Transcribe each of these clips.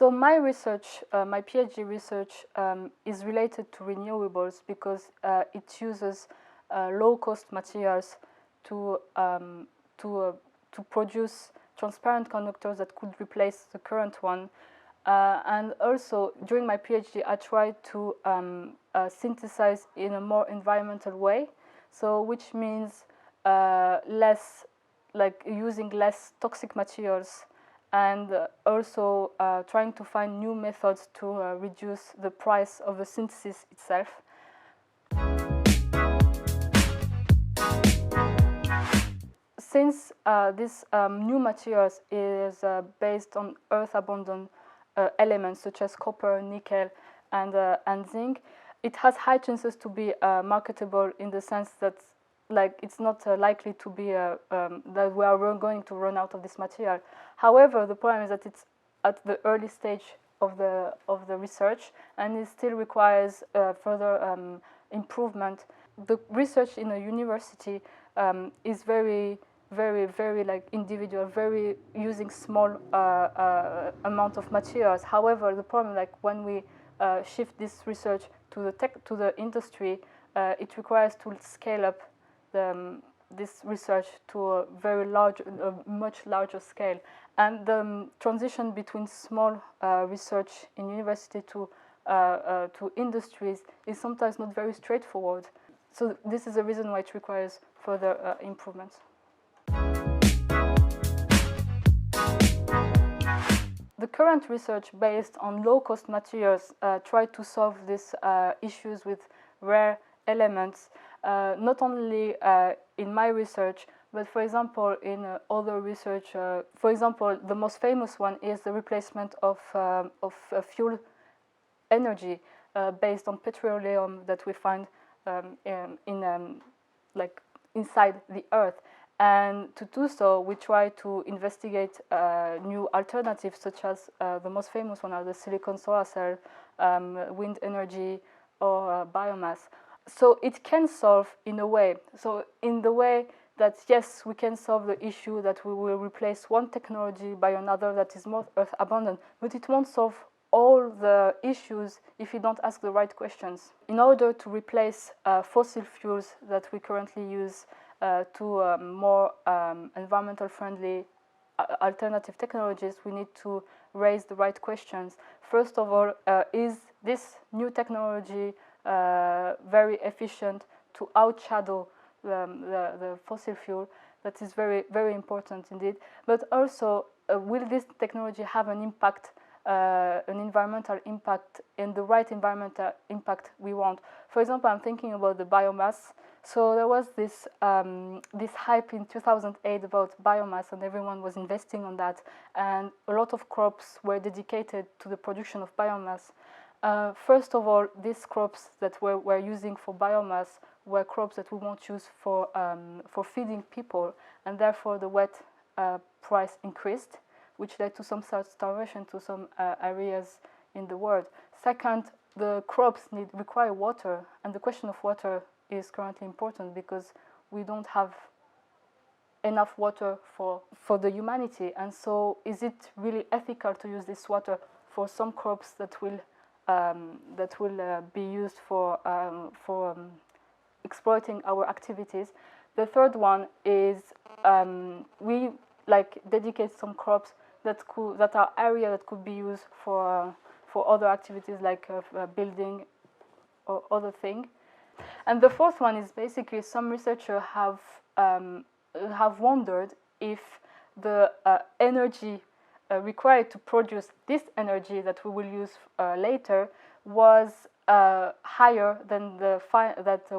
So my research, my PhD research, is related to renewables because it uses low-cost materials to to produce transparent conductors that could replace the current one. And also, during my PhD, I tried to synthesize in a more environmental way, so which means less, like using less toxic materials, and also trying to find new methods to reduce the price of the synthesis itself. Since this new materials is based on earth-abundant elements such as copper, nickel, and zinc, it has high chances to be marketable, in the sense that, like, it's not likely to be that we are going to run out of this material. However, the problem is that it's at the early stage of the research, and it still requires further improvement. The research in a university is very like individual, very using small amount of materials. However, the problem, like when we shift this research to the industry, it requires to scale up this research to a very large, much larger scale. And the transition between small research in university to industries is sometimes not very straightforward. So this is the reason why it requires further improvements. The current research based on low-cost materials try to solve these issues with rare elements, not only in my research, but for example in other research. For example, the most famous one is the replacement of fuel energy based on petroleum that we find like inside the earth. And to do so, we try to investigate new alternatives, such as the most famous one are the silicon solar cell, wind energy, or biomass. So it can solve in a way. So in the way that, yes, we can solve the issue that we will replace one technology by another that is more earth abundant, but it won't solve all the issues if you don't ask the right questions. In order to replace fossil fuels that we currently use to more environmental friendly alternative technologies, we need to raise the right questions. First of all, is this new technology very efficient to outshadow the fossil fuel? That is very, very important indeed. But also, will this technology have an impact, an environmental impact, and the right environmental impact we want? For example, I'm thinking about the biomass. So there was this hype in 2008 about biomass, and everyone was investing on that. And a lot of crops were dedicated to the production of biomass. First of all, these crops that we're using for biomass were crops that we won't use for feeding people, and therefore the wheat price increased, which led to some starvation to some areas in the world. Second, the crops require water, and the question of water is currently important because we don't have enough water for the humanity. And so is it really ethical to use this water for some crops that will be used for exploiting our activities? The third one is we dedicate some crops that are area that could be used for other activities, like building or other thing. And the fourth one is basically some researchers have wondered if the energy required to produce this energy that we will use later was higher than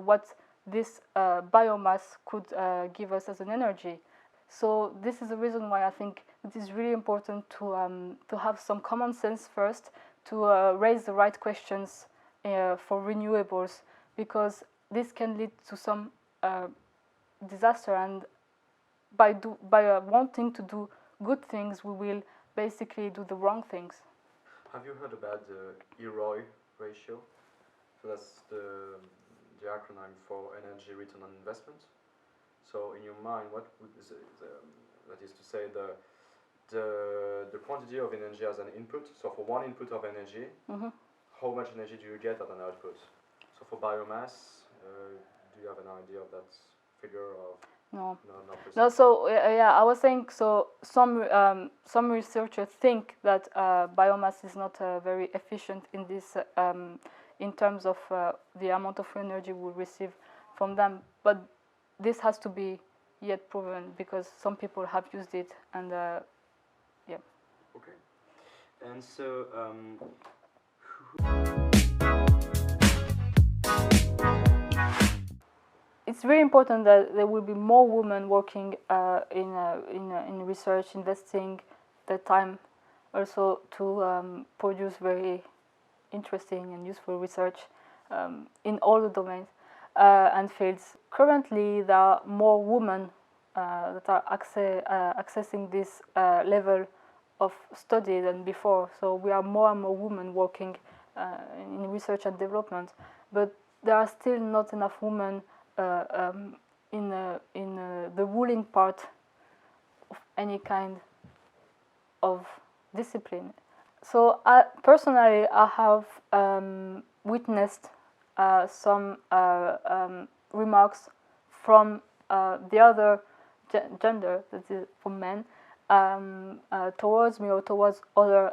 what this biomass could give us as an energy. So this is the reason why I think it is really important to have some common sense first, to raise the right questions for renewables, because this can lead to some disaster, and by wanting to do good things, we will basically do the wrong things. Have you heard about the EROI ratio? So that's the acronym for energy return on investment. So in your mind, what would that is to say the quantity of energy as an input. So for one input of energy, how much energy do you get as an output? So for biomass, do you have an idea of that figure? No. Not precisely. No. So yeah, I was saying. So some researchers think that biomass is not very efficient in this in terms of the amount of energy we receive from them. But this has to be yet proven because some people have used it and yeah. Okay. And so. It's very important that there will be more women working in research, investing their time also to produce very interesting and useful research in all the domains and fields. Currently, there are more women that are accessing this level of study than before. So we are more and more women working in research and development, but there are still not enough women in the ruling part of any kind of discipline. So personally, I have witnessed some remarks from the other gender, that is from men, towards me or towards other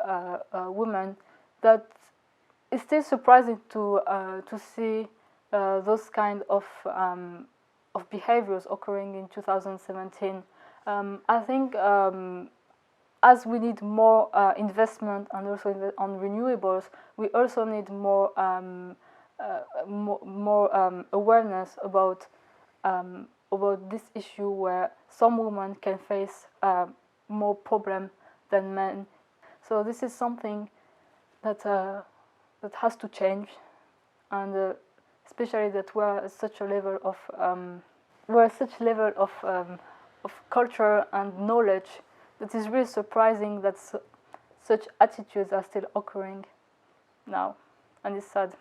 women, that it's still surprising to see those kind of behaviors occurring in 2017. I think as we need more investment and also on renewables, we also need more awareness about this issue, where some women can face more problem than men. So this is something that that has to change, and especially that we're at such a level of culture and knowledge that is really surprising that such attitudes are still occurring now, and it's sad.